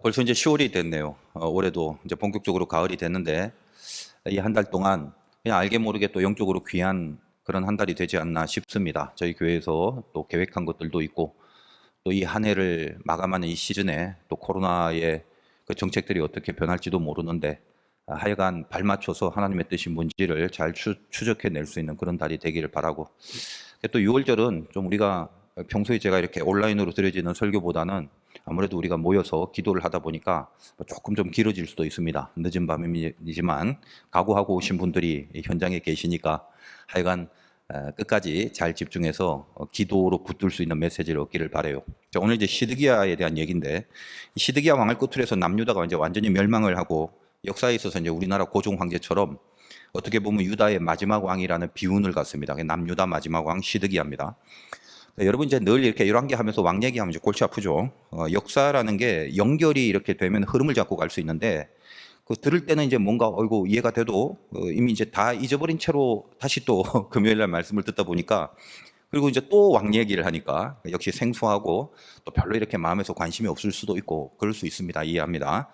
벌써 이제 10월이 됐네요. 올해도 이제 본격적으로 가을이 됐는데 이 한 달 동안 그냥 알게 모르게 또 영적으로 귀한 그런 한 달이 되지 않나 싶습니다. 저희 교회에서 또 계획한 것들도 있고 또 이 한 해를 마감하는 이 시즌에 또 코로나의 그 정책들이 어떻게 변할지도 모르는데 하여간 발맞춰서 하나님의 뜻이 뭔지를 잘 추적해낼 수 있는 그런 달이 되기를 바라고, 또 6월절은 좀 우리가 평소에 제가 이렇게 온라인으로 드려지는 설교보다는 아무래도 우리가 모여서 기도를 하다 보니까 조금 좀 길어질 수도 있습니다. 늦은 밤이지만 각오하고 오신 분들이 현장에 계시니까 하여간 끝까지 잘 집중해서 기도로 붙들 수 있는 메시지를 얻기를 바라요. 오늘 이제 시드기야에 대한 얘기인데, 시드기야 왕을 끝으로 해서 남유다가 이제 완전히 멸망을 하고 역사에 있어서 이제 우리나라 고종 황제처럼 어떻게 보면 유다의 마지막 왕이라는 비운을 갖습니다. 남유다 마지막 왕 시드기야입니다. 여러분 이제 늘 이렇게 열왕기 하면서 왕 얘기하면 이제 골치 아프죠. 역사라는 게 연결이 이렇게 되면 흐름을 잡고 갈 수 있는데, 그 들을 때는 이제 뭔가 어이고 이해가 돼도 이미 이제 다 잊어버린 채로 다시 또 금요일 날 말씀을 듣다 보니까, 그리고 이제 또 왕 얘기를 하니까 역시 생소하고 또 별로 이렇게 마음에서 관심이 없을 수도 있고 그럴 수 있습니다. 이해합니다.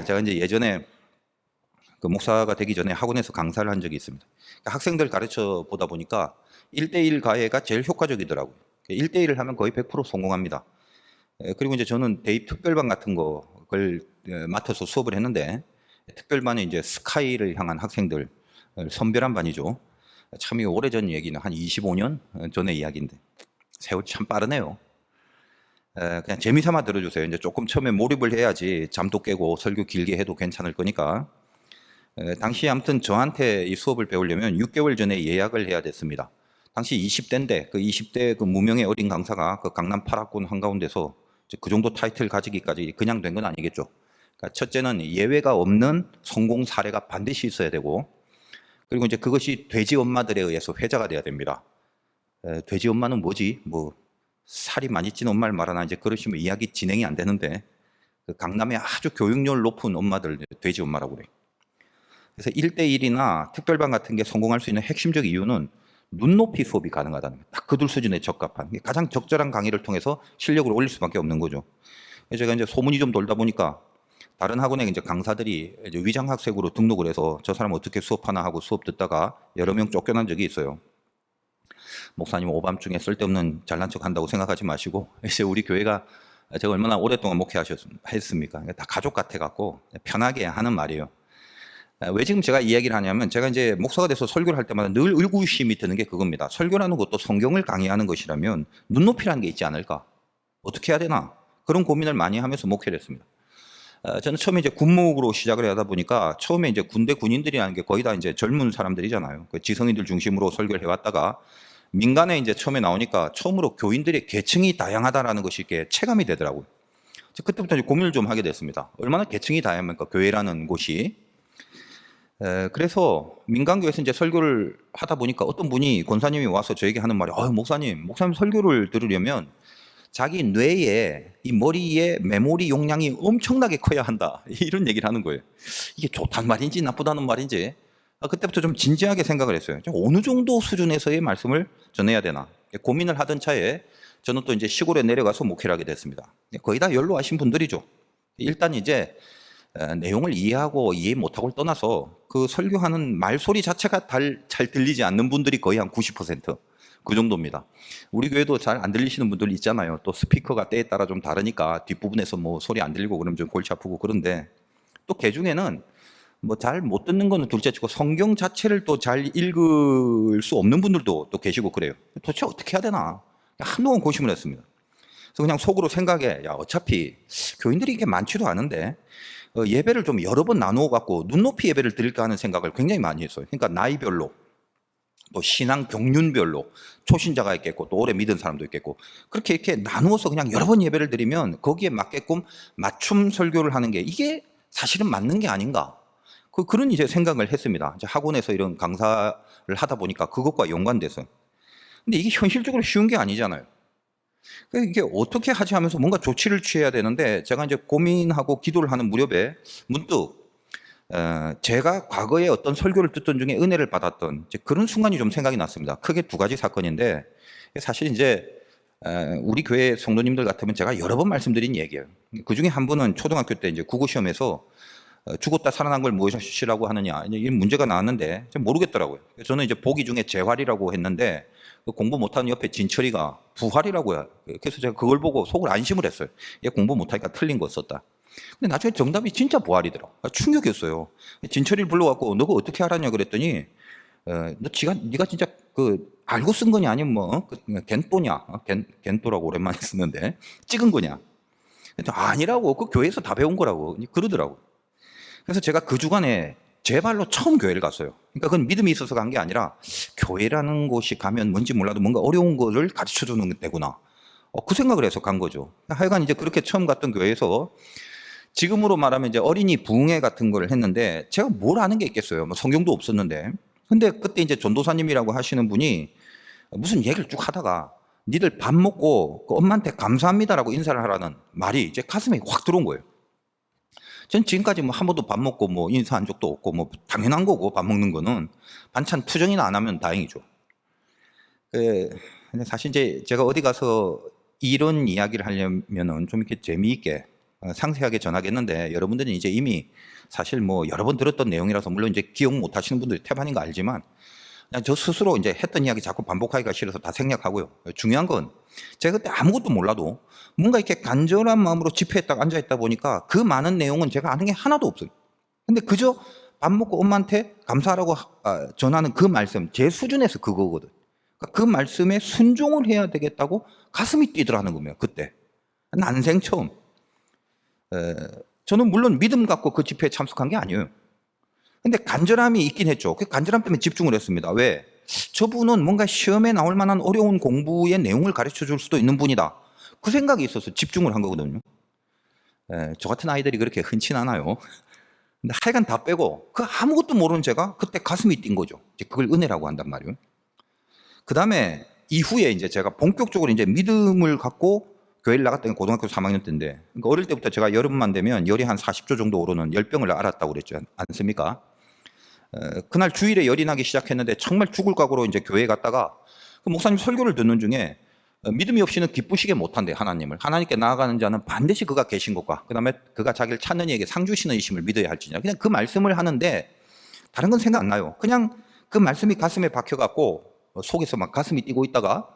제가 이제 예전에 그 목사가 되기 전에 학원에서 강사를 한 적이 있습니다. 학생들 가르쳐 보다 보니까 1대1 과외가 제일 효과적이더라고요. 1대1을 하면 거의 100% 성공합니다. 그리고 이제 저는 대입 특별반 같은 거를 맡아서 수업을 했는데, 특별반은 이제 스카이를 향한 학생들, 선별한 반이죠. 참 오래전 얘기는 한 25년 전의 이야기인데 세월 참 빠르네요. 그냥 재미삼아 들어주세요. 이제 조금 처음에 몰입을 해야지 잠도 깨고 설교 길게 해도 괜찮을 거니까. 당시 아무튼 저한테 이 수업을 배우려면 6개월 전에 예약을 해야 됐습니다. 당시 20대인데 그 20대 그 무명의 어린 강사가 그 강남 8학군 한가운데서 그 정도 타이틀 가지기까지 그냥 된 건 아니겠죠. 그러니까 첫째는 예외가 없는 성공 사례가 반드시 있어야 되고, 그리고 이제 그것이 돼지 엄마들에 의해서 회자가 돼야 됩니다. 돼지 엄마는 뭐지? 뭐 살이 많이 찐 엄마를 말하나, 이제 그러시면 이야기 진행이 안 되는데, 그 강남의 아주 교육열 높은 엄마들 돼지 엄마라고 그래요. 그래서 1대1이나 특별반 같은 게 성공할 수 있는 핵심적 이유는 눈높이 수업이 가능하다는 거예요. 딱 그들 수준에 적합한, 가장 적절한 강의를 통해서 실력을 올릴 수밖에 없는 거죠. 그래서 제가 이제 소문이 좀 돌다 보니까 다른 학원에 이제 강사들이 이제 위장학생으로 등록을 해서 저 사람 어떻게 수업하나 하고 수업 듣다가 여러 명 쫓겨난 적이 있어요. 목사님 오밤중에 쓸데없는 잘난 척 한다고 생각하지 마시고, 이제 우리 교회가 제가 얼마나 오랫동안 목회했습니까? 다 가족 같아 갖고 편하게 하는 말이에요. 왜 지금 제가 이야기를 하냐면, 제가 이제 목사가 돼서 설교를 할 때마다 늘 의구심이 드는 게 그겁니다. 설교라는 것도 성경을 강의하는 것이라면 눈높이라는 게 있지 않을까? 어떻게 해야 되나? 그런 고민을 많이 하면서 목회를 했습니다. 저는 처음에 이제 군목으로 시작을 하다 보니까, 처음에 이제 군대 군인들이라는 게 거의 다 이제 젊은 사람들이잖아요. 그 지성인들 중심으로 설교를 해왔다가 민간에 이제 처음에 나오니까 처음으로 교인들의 계층이 다양하다라는 것이 이렇게 체감이 되더라고요. 그때부터 이제 고민을 좀 하게 됐습니다. 얼마나 계층이 다양합니까? 교회라는 곳이. 그래서 민간교회에서 이제 설교를 하다 보니까 어떤 분이 권사님이 와서 저에게 하는 말이, 목사님 설교를 들으려면 자기 뇌에, 이 머리에 메모리 용량이 엄청나게 커야 한다, 이런 얘기를 하는 거예요. 이게 좋단 말인지 나쁘다는 말인지 그때부터 좀 진지하게 생각을 했어요. 어느 정도 수준에서의 말씀을 전해야 되나 고민을 하던 차에 저는 또 이제 시골에 내려가서 목회를 하게 됐습니다. 거의 다 연로하신 분들이죠. 일단 이제 내용을 이해하고 이해 못하고를 떠나서 그 설교하는 말소리 자체가 잘 들리지 않는 분들이 거의 한 90%그 정도입니다. 우리 교회도 잘 안 들리시는 분들 있잖아요. 또 스피커가 때에 따라 좀 다르니까 뒷부분에서 뭐 소리 안 들리고 그러면 좀 골치 아프고, 그런데 또 개 중에는 뭐 잘 못 듣는 거는 둘째치고 성경 자체를 또 잘 읽을 수 없는 분들도 또 계시고 그래요. 도대체 어떻게 해야 되나 한동안 고심을 했습니다. 그래서 그냥 속으로 생각해, 어차피 교인들이 이게 많지도 않은데 예배를 좀 여러 번 나누어 갖고 눈높이 예배를 드릴까 하는 생각을 굉장히 많이 했어요. 그러니까 나이별로, 또 신앙 경륜별로, 초신자가 있겠고 또 오래 믿은 사람도 있겠고, 그렇게 이렇게 나누어서 그냥 여러 번 예배를 드리면 거기에 맞게끔 맞춤 설교를 하는 게 이게 사실은 맞는 게 아닌가, 그런 이제 생각을 했습니다. 이제 학원에서 이런 강사를 하다 보니까 그것과 연관돼서. 근데 이게 현실적으로 쉬운 게 아니잖아요. 이게 어떻게 하지 하면서 뭔가 조치를 취해야 되는데, 제가 이제 고민하고 기도를 하는 무렵에 문득 제가 과거에 어떤 설교를 듣던 중에 은혜를 받았던 그런 순간이 좀 생각이 났습니다. 크게 두 가지 사건인데, 사실 이제 우리 교회 성도님들 같으면 제가 여러 번 말씀드린 얘기예요. 그 중에 한 분은 초등학교 때 이제 국어시험에서 죽었다 살아난 걸 무엇이라고 하느냐 이 문제가 나왔는데 좀 모르겠더라고요. 저는 이제 보기 중에 재활이라고 했는데 공부 못하는 옆에 진철이가 부활이라고요. 그래서 제가 그걸 보고 속을 안심을 했어요. 얘 공부 못하니까 틀린 거 썼다. 근데 나중에 정답이 진짜 부활이더라. 충격이었어요. 진철이를 불러갖고 너가 어떻게 알았냐 그랬더니 네가 진짜 알고 쓴 거냐 아니면 겐또냐? 겐또라고 오랜만에 쓰는데 찍은 거냐? 아니라고 그 교회에서 다 배운 거라고 그러더라고. 그래서 제가 그 주간에 제 발로 처음 교회를 갔어요. 그러니까 그건 믿음이 있어서 간 게 아니라 교회라는 곳이 가면 뭔지 몰라도 뭔가 어려운 거를 가르쳐 주는 데구나. 그 생각을 해서 간 거죠. 하여간 이제 그렇게 처음 갔던 교회에서 지금으로 말하면 이제 어린이 부흥회 같은 걸 했는데 제가 뭘 아는 게 있겠어요. 성경도 없었는데. 근데 그때 이제 전도사님이라고 하시는 분이 무슨 얘기를 쭉 하다가 니들 밥 먹고 그 엄마한테 감사합니다라고 인사를 하라는 말이 제 가슴에 확 들어온 거예요. 전 지금까지 한 번도 밥 먹고 인사한 적도 없고 당연한 거고 밥 먹는 거는 반찬 투정이나 안 하면 다행이죠. 근데 사실 이제 제가 어디 가서 이런 이야기를 하려면은 좀 이렇게 재미있게 상세하게 전하겠는데 여러분들은 이제 이미 사실 여러 번 들었던 내용이라서 물론 이제 기억 못 하시는 분들이 태반인 거 알지만 그냥 저 스스로 이제 했던 이야기 자꾸 반복하기가 싫어서 다 생략하고요. 중요한 건 제가 그때 아무것도 몰라도 뭔가 이렇게 간절한 마음으로 집회에 딱 앉아있다 보니까 그 많은 내용은 제가 아는 게 하나도 없어요. 근데 그저 밥 먹고 엄마한테 감사하라고 전하는 그 말씀, 제 수준에서 그거거든. 그 말씀에 순종을 해야 되겠다고 가슴이 뛰더라는 거예요. 그때 난생 처음. 저는 물론 믿음 갖고 그 집회에 참석한 게 아니에요. 근데 간절함이 있긴 했죠. 그 간절함 때문에 집중을 했습니다. 왜? 저분은 뭔가 시험에 나올 만한 어려운 공부의 내용을 가르쳐 줄 수도 있는 분이다. 그 생각이 있어서 집중을 한 거거든요. 저 같은 아이들이 그렇게 흔치 않아요. 근데 하여간 다 빼고 그 아무것도 모르는 제가 그때 가슴이 뛴 거죠. 그걸 은혜라고 한단 말이에요. 그 다음에 이후에 이제 제가 본격적으로 이제 믿음을 갖고 교회를 나갔던 게 고등학교 3학년 때인데, 그러니까 어릴 때부터 제가 여름만 되면 열이 한 40조 정도 오르는 열병을 앓았다고 그랬지 않습니까? 그날 주일에 열이 나기 시작했는데 정말 죽을 각오로 이제 교회에 갔다가 그 목사님 설교를 듣는 중에 믿음이 없이는 기쁘시게 못한대 하나님을. 하나님께 나아가는 자는 반드시 그가 계신 것과 그 다음에 그가 자기를 찾는 이에게 상 주시는 이심을 믿어야 할지냐. 그냥 그 말씀을 하는데 다른 건 생각 안 나요. 그냥 그 말씀이 가슴에 박혀갖고 속에서 막 가슴이 뛰고 있다가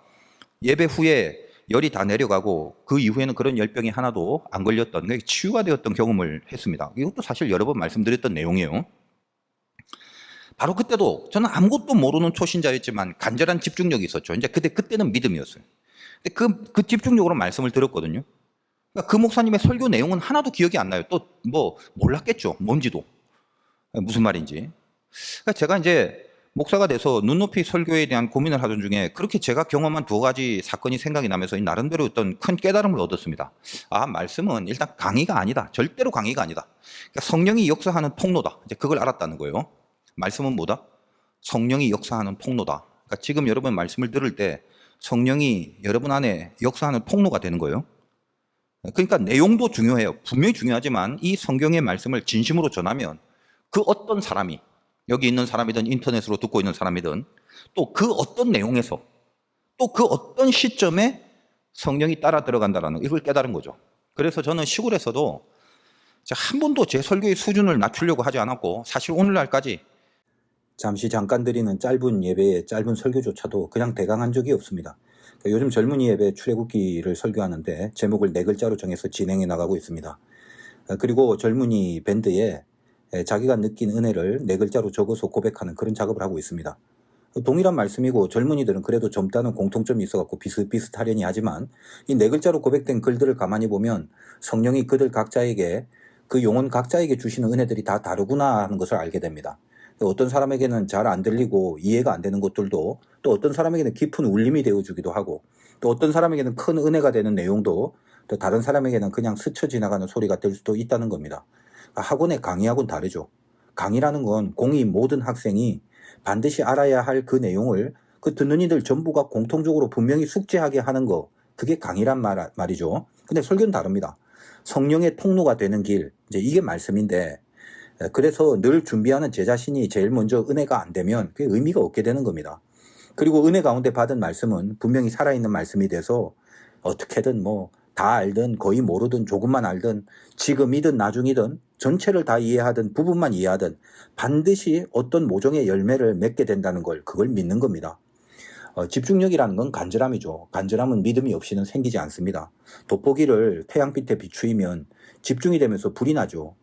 예배 후에 열이 다 내려가고 그 이후에는 그런 열병이 하나도 안 걸렸던, 치유가 되었던 경험을 했습니다. 이것도 사실 여러 번 말씀드렸던 내용이에요. 바로 그때도 저는 아무것도 모르는 초신자였지만 간절한 집중력이 있었죠. 이제 그때는 믿음이었어요. 근데 그 집중력으로 말씀을 들었거든요. 그러니까 그 목사님의 설교 내용은 하나도 기억이 안 나요. 또 몰랐겠죠. 뭔지도. 무슨 말인지. 그러니까 제가 이제 목사가 돼서 눈높이 설교에 대한 고민을 하던 중에 그렇게 제가 경험한 두 가지 사건이 생각이 나면서 나름대로 어떤 큰 깨달음을 얻었습니다. 말씀은 일단 강의가 아니다. 절대로 강의가 아니다. 그러니까 성령이 역사하는 통로다. 이제 그걸 알았다는 거예요. 말씀은 뭐다? 성령이 역사하는 통로다. 그러니까 지금 여러분 말씀을 들을 때 성령이 여러분 안에 역사하는 통로가 되는 거예요. 그러니까 내용도 중요해요. 분명히 중요하지만 이 성경의 말씀을 진심으로 전하면 그 어떤 사람이 여기 있는 사람이든 인터넷으로 듣고 있는 사람이든 또 그 어떤 내용에서 또 그 어떤 시점에 성령이 따라 들어간다는 이걸 깨달은 거죠. 그래서 저는 시골에서도 한 번도 제 설교의 수준을 낮추려고 하지 않았고 사실 오늘날까지 잠깐 드리는 짧은 예배의 짧은 설교조차도 그냥 대강한 적이 없습니다. 요즘 젊은이 예배 출애굽기를 설교하는데 제목을 4글자로 정해서 진행해 나가고 있습니다. 그리고 젊은이 밴드에 자기가 느낀 은혜를 4글자로 적어서 고백하는 그런 작업을 하고 있습니다. 동일한 말씀이고 젊은이들은 그래도 젊다는 공통점이 있어갖고 비슷비슷하려니 하지만 이 4글자로 고백된 글들을 가만히 보면 성령이 그들 각자에게 그 영혼 각자에게 주시는 은혜들이 다 다르구나 하는 것을 알게 됩니다. 어떤 사람에게는 잘 안 들리고 이해가 안 되는 것들도 또 어떤 사람에게는 깊은 울림이 되어주기도 하고 또 어떤 사람에게는 큰 은혜가 되는 내용도 또 다른 사람에게는 그냥 스쳐 지나가는 소리가 될 수도 있다는 겁니다. 학원의 강의하고는 다르죠. 강의라는 건 공의 모든 학생이 반드시 알아야 할 그 내용을 그 듣는 이들 전부가 공통적으로 분명히 숙지하게 하는 거, 그게 강의란 말이죠. 근데 설교는 다릅니다. 성령의 통로가 되는 길, 이제 이게 말씀인데 그래서 늘 준비하는 제 자신이 제일 먼저 은혜가 안 되면 그게 의미가 없게 되는 겁니다. 그리고 은혜 가운데 받은 말씀은 분명히 살아있는 말씀이 돼서 어떻게든 뭐 다 알든 거의 모르든 조금만 알든 지금이든 나중이든 전체를 다 이해하든 부분만 이해하든 반드시 어떤 모종의 열매를 맺게 된다는 걸 그걸 믿는 겁니다. 집중력이라는 건 간절함이죠. 간절함은 믿음이 없이는 생기지 않습니다. 돋보기를 태양빛에 비추이면 집중이 되면서 불이 나죠.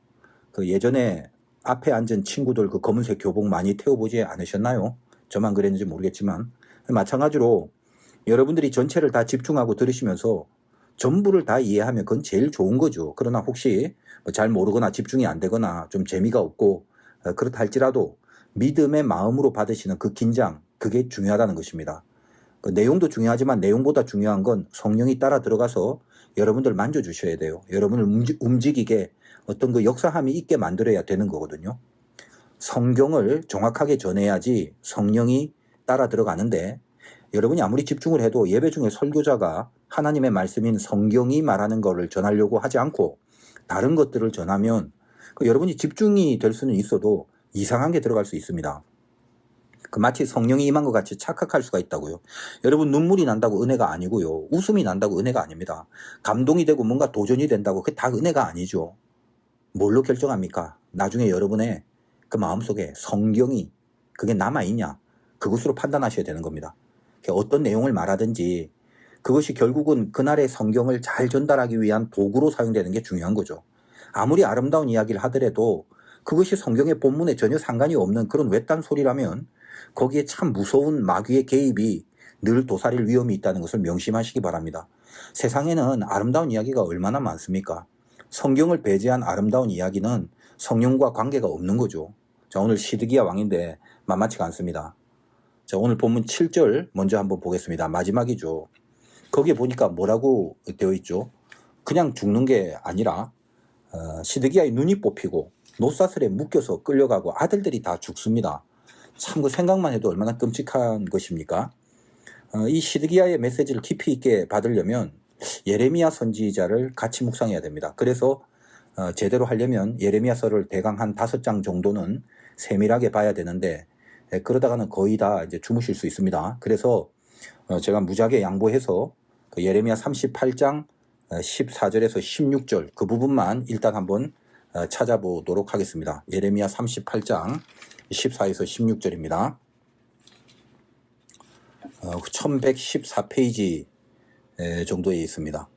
그 예전에 앞에 앉은 친구들 그 검은색 교복 많이 태워보지 않으셨나요? 저만 그랬는지 모르겠지만 마찬가지로 여러분들이 전체를 다 집중하고 들으시면서 전부를 다 이해하면 그건 제일 좋은 거죠. 그러나 혹시 잘 모르거나 집중이 안 되거나 좀 재미가 없고 그렇다 할지라도 믿음의 마음으로 받으시는 그 긴장, 그게 중요하다는 것입니다. 그 내용도 중요하지만 내용보다 중요한 건 성령이 따라 들어가서 여러분들 만져주셔야 돼요. 여러분을 움직이게 어떤 그 역사함이 있게 만들어야 되는 거거든요. 성경을 정확하게 전해야지 성령이 따라 들어가는데 여러분이 아무리 집중을 해도 예배 중에 설교자가 하나님의 말씀인 성경이 말하는 것을 전하려고 하지 않고 다른 것들을 전하면 여러분이 집중이 될 수는 있어도 이상한 게 들어갈 수 있습니다. 그 마치 성령이 임한 것 같이 착각할 수가 있다고요. 여러분 눈물이 난다고 은혜가 아니고요. 웃음이 난다고 은혜가 아닙니다. 감동이 되고 뭔가 도전이 된다고 그게 다 은혜가 아니죠. 뭘로 결정합니까? 나중에 여러분의 그 마음속에 성경이 그게 남아있냐? 그것으로 판단하셔야 되는 겁니다. 어떤 내용을 말하든지 그것이 결국은 그날의 성경을 잘 전달하기 위한 도구로 사용되는 게 중요한 거죠. 아무리 아름다운 이야기를 하더라도 그것이 성경의 본문에 전혀 상관이 없는 그런 외딴 소리라면 거기에 참 무서운 마귀의 개입이 늘 도사릴 위험이 있다는 것을 명심하시기 바랍니다. 세상에는 아름다운 이야기가 얼마나 많습니까? 성경을 배제한 아름다운 이야기는 성령과 관계가 없는 거죠. 자, 오늘 시드기야 왕인데 만만치가 않습니다. 자, 오늘 본문 7절 먼저 한번 보겠습니다. 마지막이죠. 거기에 보니까 뭐라고 되어 있죠? 그냥 죽는 게 아니라 시드기야의 눈이 뽑히고 노사슬에 묶여서 끌려가고 아들들이 다 죽습니다. 참 그 생각만 해도 얼마나 끔찍한 것입니까? 이 시드기야의 메시지를 깊이 있게 받으려면 예레미야 선지자를 같이 묵상해야 됩니다. 그래서 제대로 하려면 예레미야서를 대강 한 5장 정도는 세밀하게 봐야 되는데 그러다가는 거의 다 이제 주무실 수 있습니다. 그래서 제가 무지하게 양보해서 그 예레미야 38장 14절에서 16절 그 부분만 일단 한번 찾아보도록 하겠습니다. 예레미야 38장 14에서 16절입니다. 1114페이지 정도에 있습니다.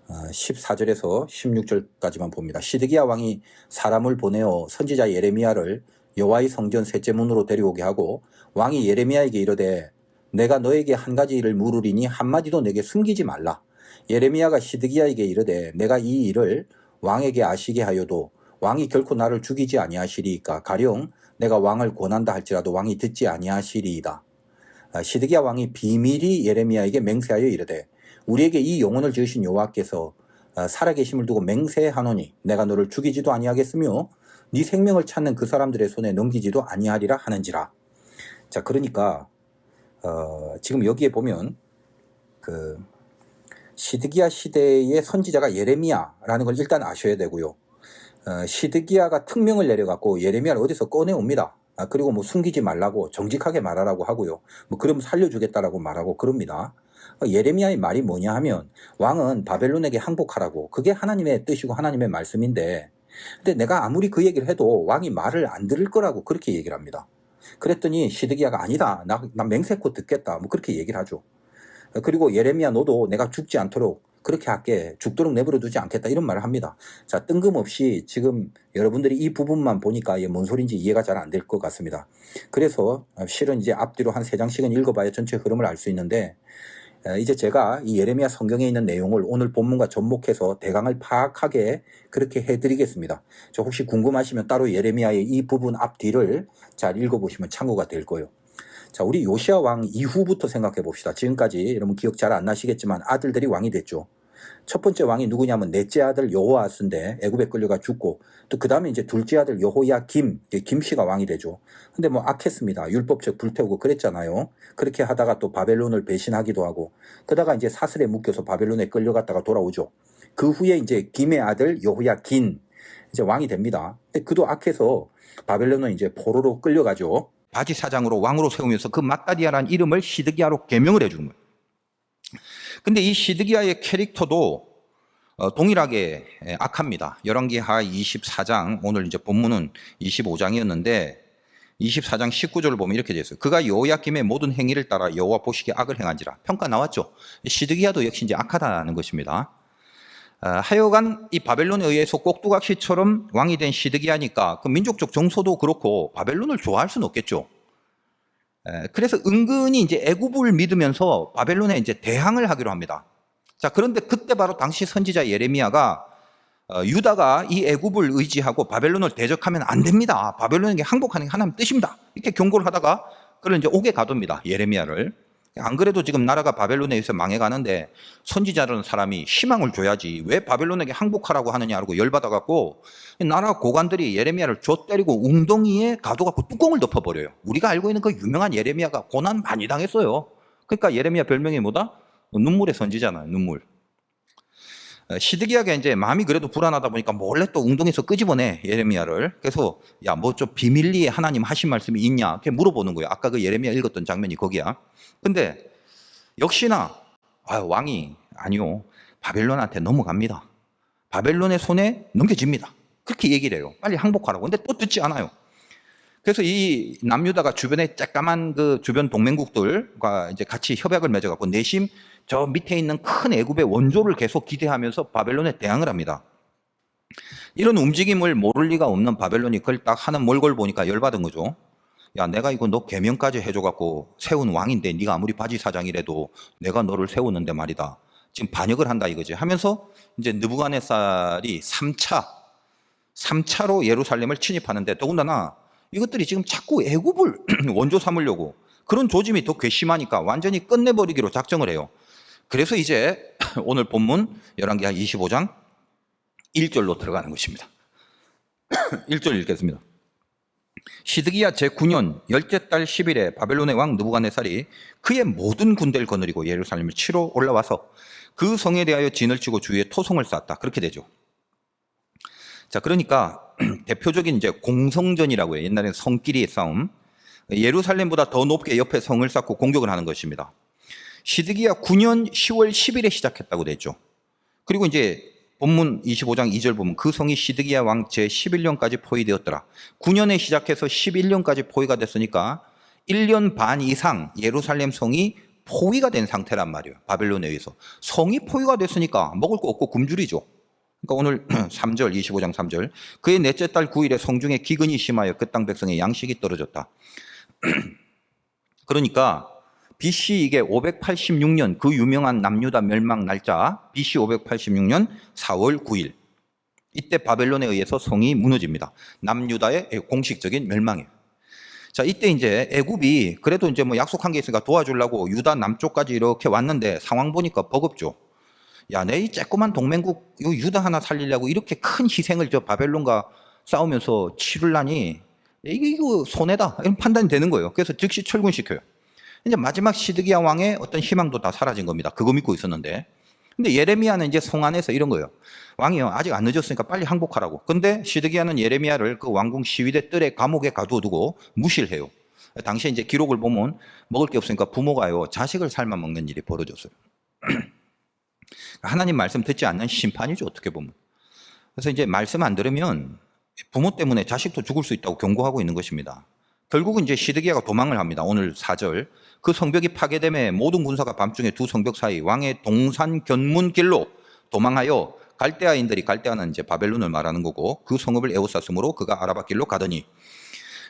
14절에서 16절까지만 봅니다. 시드기야 왕이 사람을 보내어 선지자 예레미야를 여호와의 성전 셋째 문으로 데려오게 하고 왕이 예레미야에게 이르되 내가 너에게 한 가지 일을 물으리니 한마디도 내게 숨기지 말라. 예레미야가 시드기야에게 이르되 내가 이 일을 왕에게 아시게 하여도 왕이 결코 나를 죽이지 아니하시리이까 가령 내가 왕을 권한다 할지라도 왕이 듣지 아니하시리이다. 시드기야 왕이 비밀히 예레미야에게 맹세하여 이르되 우리에게 이 영혼을 지으신 여호와께서 살아계심을 두고 맹세하노니 내가 너를 죽이지도 아니하겠으며 네 생명을 찾는 그 사람들의 손에 넘기지도 아니하리라 하는지라. 자, 그러니까 지금 여기에 보면 그 시드기야 시대의 선지자가 예레미야라는 걸 일단 아셔야 되고요. 시드기야가 특명을 내려갖고 예레미야를 어디서 꺼내옵니다. 그리고 뭐 숨기지 말라고 정직하게 말하라고 하고요. 뭐 그러면 살려주겠다라고 말하고 그럽니다. 예레미야의 말이 뭐냐 하면 왕은 바벨론에게 항복하라고 그게 하나님의 뜻이고 하나님의 말씀인데 근데 내가 아무리 그 얘기를 해도 왕이 말을 안 들을 거라고 그렇게 얘기를 합니다. 그랬더니 시드기야가 아니다. 나 맹세코 듣겠다. 뭐 그렇게 얘기를 하죠. 그리고 예레미야 너도 내가 죽지 않도록 그렇게 할게. 죽도록 내버려 두지 않겠다. 이런 말을 합니다. 자, 뜬금없이 지금 여러분들이 이 부분만 보니까 이게 뭔 소리인지 이해가 잘 안 될 것 같습니다. 그래서 실은 이제 앞뒤로 한 3장씩은 읽어봐야 전체 흐름을 알 수 있는데 이제 제가 이 예레미야 성경에 있는 내용을 오늘 본문과 접목해서 대강을 파악하게 그렇게 해드리겠습니다. 저 혹시 궁금하시면 따로 예레미야의 이 부분 앞뒤를 잘 읽어보시면 참고가 될 거예요. 자, 우리 요시야 왕 이후부터 생각해 봅시다. 지금까지 여러분 기억 잘 안 나시겠지만 아들들이 왕이 됐죠. 첫 번째 왕이 누구냐면 넷째 아들 여호아스인데 애굽에 끌려가 죽고 또 그 다음에 이제 둘째 아들 여호야김 김씨가 왕이 되죠. 근데 뭐 악했습니다. 율법적 불태우고 그랬잖아요. 그렇게 하다가 또 바벨론을 배신하기도 하고 그러다가 이제 사슬에 묶여서 바벨론에 끌려갔다가 돌아오죠. 그 후에 이제 김의 아들 여호야긴 이제 왕이 됩니다. 근데 그도 악해서 바벨론은 이제 포로로 끌려가죠. 바지 사장으로 왕으로 세우면서 그 마따디아라는 이름을 시드기야로 개명을 해주는 거예요. 근데 이 시드기야의 캐릭터도 동일하게 악합니다. 열왕기하 24장, 오늘 이제 본문은 25장이었는데 24장 19절을 보면 이렇게 되어 있어요. 그가 여호야김의 모든 행위를 따라 여호와 보시기에 악을 행한지라. 평가 나왔죠. 시드기야도 역시 이제 악하다는 것입니다. 하여간 이 바벨론에 의해서 꼭두각시처럼 왕이 된 시드기야니까 그 민족적 정서도 그렇고 바벨론을 좋아할 수는 없겠죠. 그래서 은근히 이제 애굽을 믿으면서 바벨론에 이제 대항을 하기로 합니다. 자, 그런데 그때 바로 당시 선지자 예레미야가 유다가 이 애굽을 의지하고 바벨론을 대적하면 안 됩니다. 바벨론에게 항복하는 게 하나님 뜻입니다. 이렇게 경고를 하다가 그를 이제 옥에 가둡니다. 예레미야를. 안 그래도 지금 나라가 바벨론에 의해서 망해가는데 선지자라는 사람이 희망을 줘야지 왜 바벨론에게 항복하라고 하느냐고 열받아갖고 나라 고관들이 예레미야를 줘 때리고 웅덩이에 가둬갖고 뚜껑을 덮어버려요. 우리가 알고 있는 그 유명한 예레미야가 고난 많이 당했어요. 그러니까 예레미야 별명이 뭐다? 눈물의 선지잖아요. 눈물. 시드기야가 이제 마음이 그래도 불안하다 보니까 몰래 또 웅덩이에서 끄집어내 예레미야를. 그래서 야, 뭐 좀 비밀리에 하나님 하신 말씀이 있냐? 이렇게 물어보는 거예요. 아까 그 예레미야 읽었던 장면이 거기야. 근데 역시나 왕이 아니요, 바벨론한테 넘어갑니다. 바벨론의 손에 넘겨집니다. 그렇게 얘기를 해요. 빨리 항복하라고. 근데 또 듣지 않아요. 그래서 이 남유다가 주변에 쬐까만 그 주변 동맹국들과 이제 같이 협약을 맺어갖고 내심 저 밑에 있는 큰 애굽의 원조를 계속 기대하면서 바벨론에 대항을 합니다. 이런 움직임을 모를 리가 없는 바벨론이 그걸 딱 하는 몰골 보니까 열받은 거죠. 야, 내가 이거 너 계명까지 해줘갖고 세운 왕인데 네가 아무리 바지 사장이라도 내가 너를 세우는데 말이다. 지금 반역을 한다 이거지. 하면서 이제 느부갓네살이 3차로 예루살렘을 침입하는데 더군다나 이것들이 지금 자꾸 애굽을 원조 삼으려고 그런 조짐이 더 괘씸하니까 완전히 끝내버리기로 작정을 해요. 그래서 이제 오늘 본문 열왕기하 25장 1절로 들어가는 것입니다. 1절 읽겠습니다. 시드기야 제9년 열째 달 10일에 바벨론의 왕 느부갓네살이 그의 모든 군대를 거느리고 예루살렘을 치러 올라와서 그 성에 대하여 진을 치고 주위에 토성을 쌓았다. 그렇게 되죠. 자, 그러니까 대표적인 이제 공성전이라고 해요. 옛날에는 성끼리의 싸움. 예루살렘보다 더 높게 옆에 성을 쌓고 공격을 하는 것입니다. 시드기야 9년 10월 10일에 시작했다고 되죠. 그리고 이제 본문 25장 2절 보면 그 성이 시드기야 왕 제11년까지 포위되었더라. 9년에 시작해서 11년까지 포위가 됐으니까 1년 반 이상 예루살렘 성이 포위가 된 상태란 말이에요. 바벨론에 의해서. 성이 포위가 됐으니까 먹을 거 없고 굶주리죠. 그러니까 오늘 3절, 25장 3절. 그의 넷째 달 9일에 성중에 기근이 심하여 그 땅 백성의 양식이 떨어졌다. 그러니까 BC 이게 586년 그 유명한 남유다 멸망 날짜 BC 586년 4월 9일 이때 바벨론에 의해서 성이 무너집니다. 남유다의 공식적인 멸망이에요. 자, 이때 이제 애굽이 그래도 이제 뭐 약속한 게 있으니까 도와주려고 유다 남쪽까지 이렇게 왔는데 상황 보니까 버겁죠. 야, 내 이 쬐꼬만 동맹국 유다 하나 살리려고 이렇게 큰 희생을 저 바벨론과 싸우면서 치르려니 이거 손해다 이런 판단이 되는 거예요. 그래서 즉시 철군시켜요. 이제 마지막 시드기야 왕의 어떤 희망도 다 사라진 겁니다. 그거 믿고 있었는데. 근데 예레미야는 이제 성 안에서 이런 거예요. 왕이요, 아직 안 늦었으니까 빨리 항복하라고. 근데 시드기야는 예레미야를 그 왕궁 시위대 뜰에 감옥에 가두어두고 무시를 해요. 당시에 이제 기록을 보면 먹을 게 없으니까 부모가요, 자식을 삶아 먹는 일이 벌어졌어요. 하나님 말씀 듣지 않는 심판이죠, 어떻게 보면. 그래서 이제 말씀 안 들으면 부모 때문에 자식도 죽을 수 있다고 경고하고 있는 것입니다. 결국은 이제 시드기야가 도망을 합니다. 오늘 4절. 그 성벽이 파괴됨에 모든 군사가 밤중에 두 성벽 사이 왕의 동산 견문길로 도망하여 갈대아인들이, 갈대아는 이제 바벨론을 말하는 거고, 그 성읍을 에워쌌으므로 그가 아라바 길로 가더니,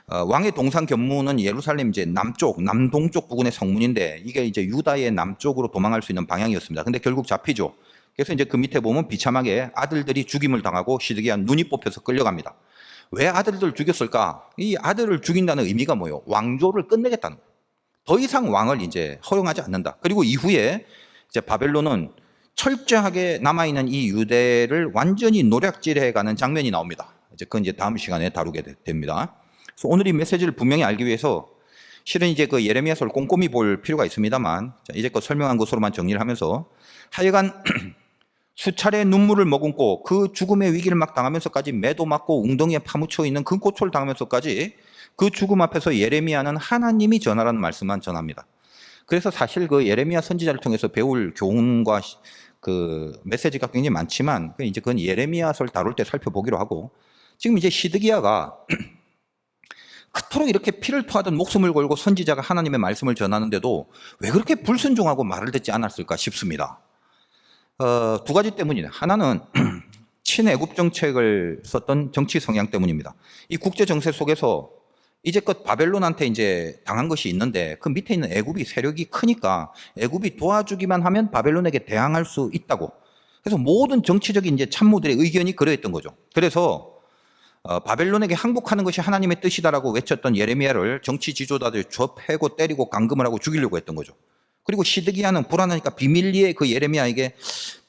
왕의 동산 견문은 예루살렘 이제 남쪽, 남동쪽 부근의 성문인데 이게 이제 유다의 남쪽으로 도망할 수 있는 방향이었습니다. 근데 결국 잡히죠. 그래서 이제 그 밑에 보면 비참하게 아들들이 죽임을 당하고 시드기야 눈이 뽑혀서 끌려갑니다. 왜 아들들 죽였을까? 이 아들을 죽인다는 의미가 뭐예요? 왕조를 끝내겠다는 거예요. 더 이상 왕을 이제 허용하지 않는다. 그리고 이후에 이제 바벨론은 철저하게 남아있는 이 유대를 완전히 노략질해가는 장면이 나옵니다. 이제 그건 이제 다음 시간에 다루게 됩니다. 그래서 오늘 이 메시지를 분명히 알기 위해서 실은 이제 그 예레미야서를 꼼꼼히 볼 필요가 있습니다만, 이제껏 설명한 것으로만 정리를 하면서 하여간 수차례 눈물을 머금고 그 죽음의 위기를 막 당하면서까지 매도 맞고 웅덩이에 파묻혀 있는 그 고초를 당하면서까지 그 죽음 앞에서 예레미야는 하나님이 전하라는 말씀만 전합니다. 그래서 사실 그 예레미야 선지자를 통해서 배울 교훈과 그 메시지가 굉장히 많지만 이제 그건 예레미야서를 다룰 때 살펴보기로 하고, 지금 이제 시드기야가 그토록 이렇게 피를 토하던 목숨을 걸고 선지자가 하나님의 말씀을 전하는데도 왜 그렇게 불순종하고 말을 듣지 않았을까 싶습니다. 두 가지 때문이네. 하나는 친애국 정책을 썼던 정치 성향 때문입니다. 이 국제 정세 속에서 이제껏 바벨론한테 이제 당한 것이 있는데 그 밑에 있는 애굽이 세력이 크니까 애굽이 도와주기만 하면 바벨론에게 대항할 수 있다고. 그래서 모든 정치적인 이제 참모들의 의견이 그러했던 거죠. 그래서 바벨론에게 항복하는 것이 하나님의 뜻이다라고 외쳤던 예레미야를 정치 지도자들이 패고 때리고 감금을 하고 죽이려고 했던 거죠. 그리고 시드기야는 불안하니까 비밀리에 그 예레미야에게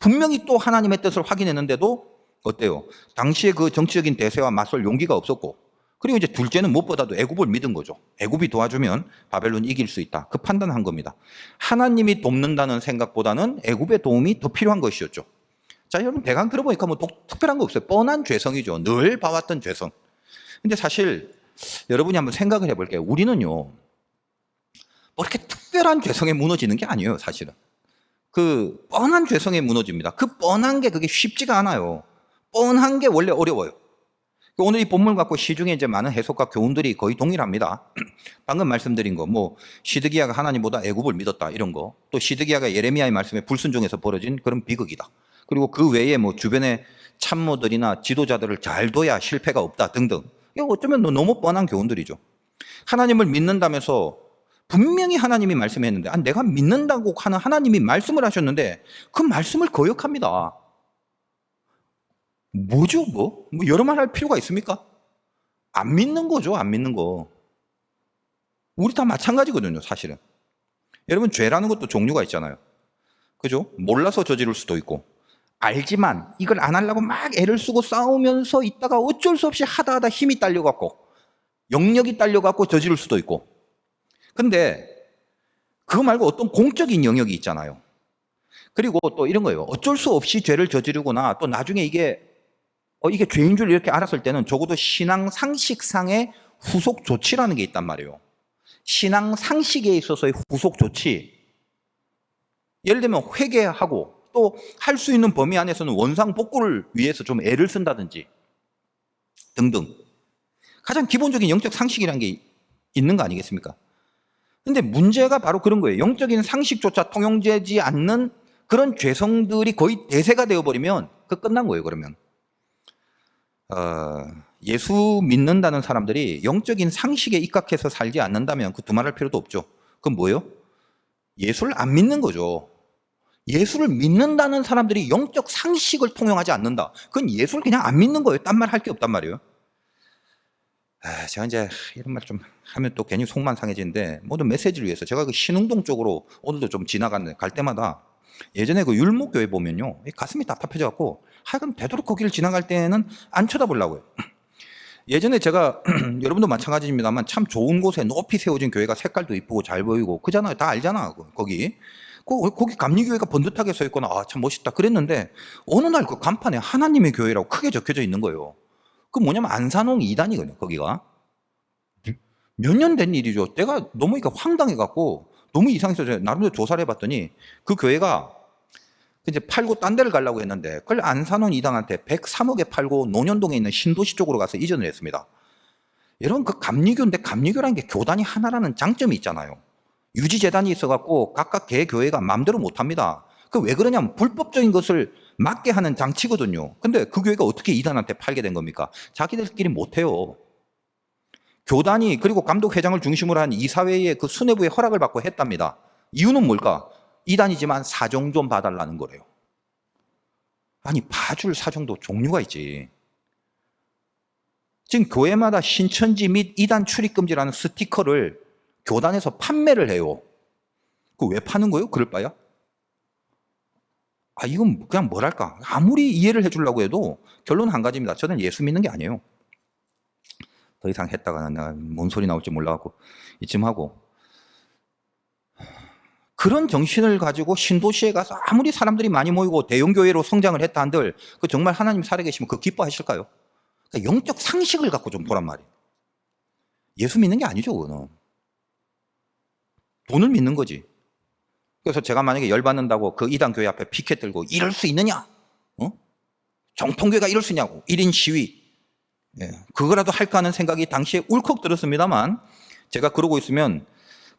분명히 또 하나님의 뜻을 확인했는데도 어때요? 당시에 그 정치적인 대세와 맞설 용기가 없었고, 그리고 이제 둘째는 무엇보다도 애굽을 믿은 거죠. 애굽이 도와주면 바벨론이 이길 수 있다. 그 판단한 겁니다. 하나님이 돕는다는 생각보다는 애굽의 도움이 더 필요한 것이었죠. 자, 여러분 대강 들어보니까 뭐 특별한 거 없어요. 뻔한 죄성이죠. 늘 봐왔던 죄성. 근데 사실 여러분이 한번 생각을 해볼게요. 우리는요, 뭐 이렇게 특별한 죄성에 무너지는 게 아니에요, 사실은. 그 뻔한 죄성에 무너집니다. 그 뻔한 게 그게 쉽지가 않아요. 뻔한 게 원래 어려워요. 오늘 이 본문 갖고 시중에 이제 많은 해석과 교훈들이 거의 동일합니다. 방금 말씀드린 거, 뭐 시드기야가 하나님보다 애굽을 믿었다 이런 거, 또 시드기야가 예레미야의 말씀에 불순종해서 벌어진 그런 비극이다. 그리고 그 외에 뭐 주변의 참모들이나 지도자들을 잘 둬야 실패가 없다 등등. 이거 어쩌면 너무 뻔한 교훈들이죠. 하나님을 믿는다면서 분명히 하나님이 말씀했는데, 내가 믿는다고 하는 하나님이 말씀을 하셨는데 그 말씀을 거역합니다. 뭐죠, 뭐 여러 말 할 필요가 있습니까? 안 믿는 거죠, 안 믿는 거. 우리 다 마찬가지거든요, 사실은. 여러분, 죄라는 것도 종류가 있잖아요. 그죠? 몰라서 저지를 수도 있고, 알지만 이걸 안 하려고 막 애를 쓰고 싸우면서 있다가 어쩔 수 없이 하다 힘이 딸려갖고, 영역이 딸려갖고 저지를 수도 있고. 근데 그거 말고 어떤 공적인 영역이 있잖아요. 그리고 또 이런 거예요. 어쩔 수 없이 죄를 저지르거나 또 나중에 이게 죄인 줄 이렇게 알았을 때는 적어도 신앙 상식상의 후속 조치라는 게 있단 말이에요. 신앙 상식에 있어서의 후속 조치. 예를 들면 회개하고 또 할 수 있는 범위 안에서는 원상 복구를 위해서 좀 애를 쓴다든지 등등. 가장 기본적인 영적 상식이라는 게 있는 거 아니겠습니까? 근데 문제가 바로 그런 거예요. 영적인 상식조차 통용되지 않는 그런 죄성들이 거의 대세가 되어버리면 그 끝난 거예요, 그러면. 예수 믿는다는 사람들이 영적인 상식에 입각해서 살지 않는다면 그 두말할 필요도 없죠. 그건 뭐예요? 예수를 안 믿는 거죠. 예수를 믿는다는 사람들이 영적 상식을 통용하지 않는다. 그건 예수를 그냥 안 믿는 거예요. 딴 말 할 게 없단 말이에요. 제가 이제 이런 말 좀 하면 또 괜히 속만 상해지는데, 모든 메시지를 위해서 제가 그 신흥동 쪽으로 오늘도 좀 갈 때마다 예전에 그 율목교회 보면요, 가슴이 답답해져갖고 하여간 되도록 거기를 지나갈 때는 안 쳐다보려고요. 예전에 제가 여러분도 마찬가지입니다만 참 좋은 곳에 높이 세워진 교회가 색깔도 이쁘고 잘 보이고 그잖아요. 다 알잖아. 거기 감리교회가 번듯하게 서 있거나 참 멋있다 그랬는데, 어느 날 그 간판에 하나님의 교회라고 크게 적혀져 있는 거예요. 그 뭐냐면 안산홍 2단이거든요. 거기가 몇 년 된 일이죠. 내가 너무 황당해갖고 너무 이상해서 나름대로 조사를 해봤더니 그 교회가 이제 팔고 딴 데를 가려고 했는데 그걸 안산홍 2당한테 103억에 팔고 논현동에 있는 신도시 쪽으로 가서 이전을 했습니다. 여러분, 그 감리교인데 감리교라는 게 교단이 하나라는 장점이 있잖아요. 유지재단이 있어갖고 각각 개 교회가 마음대로 못합니다. 그 왜 그러냐면 불법적인 것을 막게 하는 장치거든요. 근데 그 교회가 어떻게 이단한테 팔게 된 겁니까? 자기들끼리 못해요. 교단이 그리고 감독회장을 중심으로 한 이사회의 그 수뇌부의 허락을 받고 했답니다. 이유는 뭘까? 이단이지만 사정 좀 봐달라는 거래요. 아니, 봐줄 사정도 종류가 있지. 지금 교회마다 신천지 및 이단 출입금지라는 스티커를 교단에서 판매를 해요. 그 왜 파는 거예요? 그럴 바야? 이건 그냥 뭐랄까, 아무리 이해를 해주려고 해도 결론은 한 가지입니다. 저는 예수 믿는 게 아니에요. 더 이상 했다가 내가 뭔 소리 나올지 몰라갖고 이쯤 하고, 그런 정신을 가지고 신도시에 가서 아무리 사람들이 많이 모이고 대형교회로 성장을 했다 한들 그 정말 하나님 살아계시면 그 기뻐하실까요? 그러니까 영적 상식을 갖고 좀 보란 말이에요. 예수 믿는 게 아니죠, 그거는. 돈을 믿는 거지. 그래서 제가 만약에 열받는다고 그 이단 교회 앞에 피켓 들고 이럴 수 있느냐? 정통교회가 이럴 수 있냐고 1인 시위. 그거라도 할까 하는 생각이 당시에 울컥 들었습니다만, 제가 그러고 있으면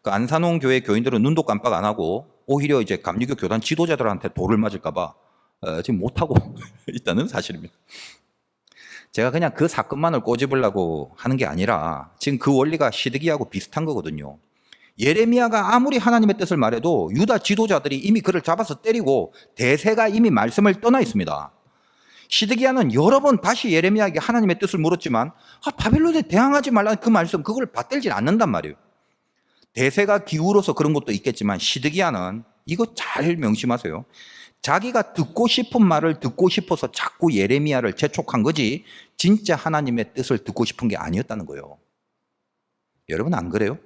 그 안산홍 교회 교인들은 눈도 깜빡 안 하고 오히려 이제 감리교 교단 지도자들한테 돌을 맞을까봐 지금 못하고 있다는 사실입니다. 제가 그냥 그 사건만을 꼬집으려고 하는 게 아니라 지금 그 원리가 시드기하고 비슷한 거거든요. 예레미야가 아무리 하나님의 뜻을 말해도 유다 지도자들이 이미 그를 잡아서 때리고 대세가 이미 말씀을 떠나 있습니다. 시드기야는 여러 번 다시 예레미야에게 하나님의 뜻을 물었지만 바벨론에 대항하지 말라는 그 말씀, 그걸 받들질 않는단 말이에요. 대세가 기울어서 그런 것도 있겠지만 시드기야는 이거 잘 명심하세요. 자기가 듣고 싶은 말을 듣고 싶어서 자꾸 예레미야를 재촉한 거지 진짜 하나님의 뜻을 듣고 싶은 게 아니었다는 거예요. 여러분 안 그래요?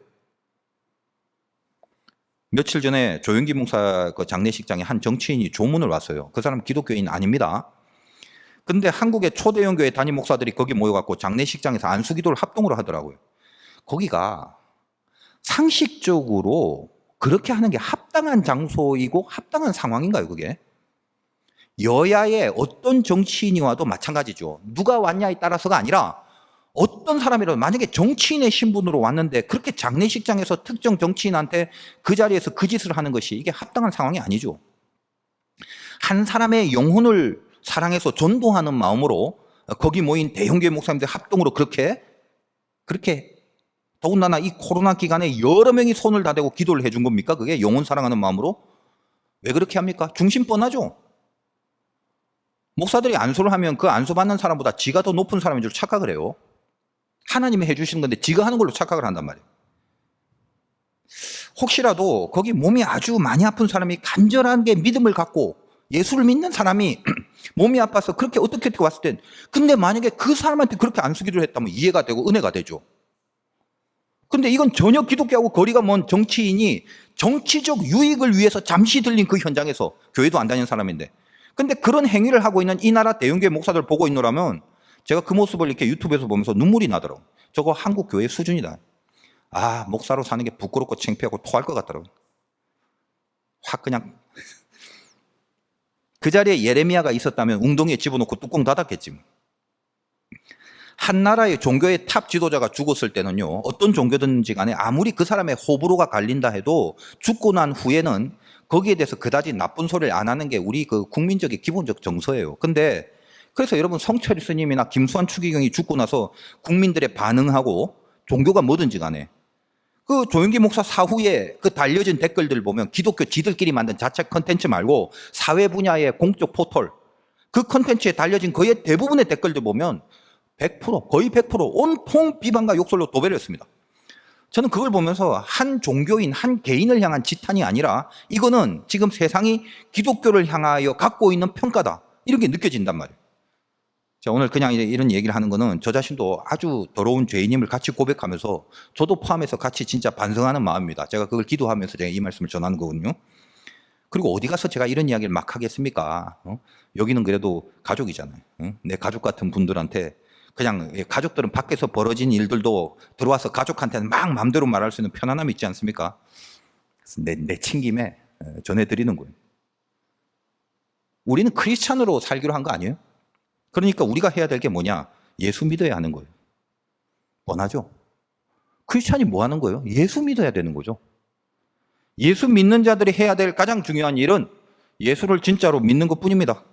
며칠 전에 조영기 목사 그 장례식장에 한 정치인이 조문을 왔어요. 그 사람 기독교인 아닙니다. 근데 한국의 초대형 교회 담임 목사들이 거기 모여갖고 장례식장에서 안수기도를 합동으로 하더라고요. 거기가 상식적으로 그렇게 하는 게 합당한 장소이고 합당한 상황인가요, 그게? 여야의 어떤 정치인이 와도 마찬가지죠. 누가 왔냐에 따라서가 아니라 어떤 사람이라도 만약에 정치인의 신분으로 왔는데 그렇게 장례식장에서 특정 정치인한테 그 자리에서 그 짓을 하는 것이 이게 합당한 상황이 아니죠. 한 사람의 영혼을 사랑해서 전도하는 마음으로 거기 모인 대형교회 목사님들 합동으로 그렇게 더군다나 이 코로나 기간에 여러 명이 손을 다 대고 기도를 해준 겁니까? 그게 영혼 사랑하는 마음으로? 왜 그렇게 합니까? 중심 뻔하죠. 목사들이 안수를 하면 그 안수 받는 사람보다 지가 더 높은 사람인 줄 착각을 해요. 하나님이 해주시는 건데 지가 하는 걸로 착각을 한단 말이에요. 혹시라도 거기 몸이 아주 많이 아픈 사람이 간절하게 믿음을 갖고 예수를 믿는 사람이 몸이 아파서 그렇게 어떻게 왔을 땐, 근데 만약에 그 사람한테 그렇게 안수기도를 했다면 이해가 되고 은혜가 되죠. 근데 이건 전혀 기독교하고 거리가 먼 정치인이 정치적 유익을 위해서 잠시 들린 그 현장에서, 교회도 안 다니는 사람인데, 근데 그런 행위를 하고 있는 이 나라 대형교회 목사들 보고 있노라면 제가 그 모습을 이렇게 유튜브에서 보면서 눈물이 나더라고요. 저거 한국 교회 수준이다. 아, 목사로 사는 게 부끄럽고 창피하고 토할 것 같더라고요. 확 그냥 그 자리에 예레미야가 있었다면 웅덩이에 집어넣고 뚜껑 닫았겠지. 한 나라의 종교의 탑 지도자가 죽었을 때는요, 어떤 종교든지 간에 아무리 그 사람의 호불호가 갈린다 해도 죽고 난 후에는 거기에 대해서 그다지 나쁜 소리를 안 하는 게 우리 그 국민적인 기본적 정서예요. 근데 그래서 여러분 성철이 스님이나 김수환 추기경이 죽고 나서 국민들의 반응하고 종교가 뭐든지 간에 그 조영기 목사 사후에 그 달려진 댓글들 보면 기독교 지들끼리 만든 자체 컨텐츠 말고 사회 분야의 공적 포털, 그 컨텐츠에 달려진 거의 대부분의 댓글들 보면 100%, 거의 100% 온통 비방과 욕설로 도배를 했습니다. 저는 그걸 보면서 한 종교인, 한 개인을 향한 지탄이 아니라 이거는 지금 세상이 기독교를 향하여 갖고 있는 평가다, 이렇게 느껴진단 말이에요. 자, 오늘 그냥 이런 얘기를 하는 거는 저 자신도 아주 더러운 죄인임을 같이 고백하면서 저도 포함해서 같이 진짜 반성하는 마음입니다. 제가 그걸 기도하면서 제가 이 말씀을 전하는 거거든요. 그리고 어디 가서 제가 이런 이야기를 막 하겠습니까? 여기는 그래도 가족이잖아요. 내 가족 같은 분들한테 그냥, 가족들은 밖에서 벌어진 일들도 들어와서 가족한테는 막 마음대로 말할 수 있는 편안함이 있지 않습니까? 그래서 내친 김에 전해드리는 거예요. 우리는 크리스찬으로 살기로 한 거 아니에요? 그러니까 우리가 해야 될 게 뭐냐? 예수 믿어야 하는 거예요. 뻔하죠? 크리스찬이 뭐 하는 거예요? 예수 믿어야 되는 거죠. 예수 믿는 자들이 해야 될 가장 중요한 일은 예수를 진짜로 믿는 것 뿐입니다.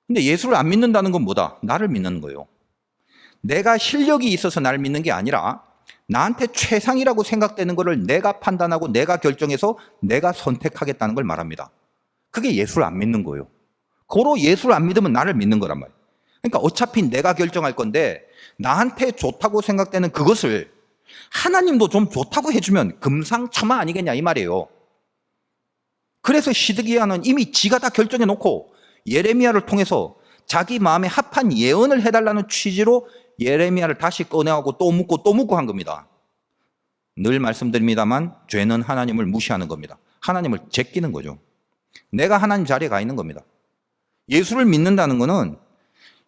근데 예수를 안 믿는다는 건 뭐다? 나를 믿는 거예요. 내가 실력이 있어서 나를 믿는 게 아니라 나한테 최상이라고 생각되는 것을 내가 판단하고 내가 결정해서 내가 선택하겠다는 걸 말합니다. 그게 예수를 안 믿는 거예요. 고로 예수를 안 믿으면 나를 믿는 거란 말이에요. 그러니까 어차피 내가 결정할 건데 나한테 좋다고 생각되는 그것을 하나님도 좀 좋다고 해주면 금상첨화 아니겠냐 이 말이에요. 그래서 시드기야는 이미 지가 다 결정해 놓고 예레미야를 통해서 자기 마음에 합한 예언을 해달라는 취지로 예레미야를 다시 꺼내하고 또 묻고 한 겁니다. 늘 말씀드립니다만 죄는 하나님을 무시하는 겁니다. 하나님을 제끼는 거죠. 내가 하나님 자리에 가 있는 겁니다. 예수를 믿는다는 것은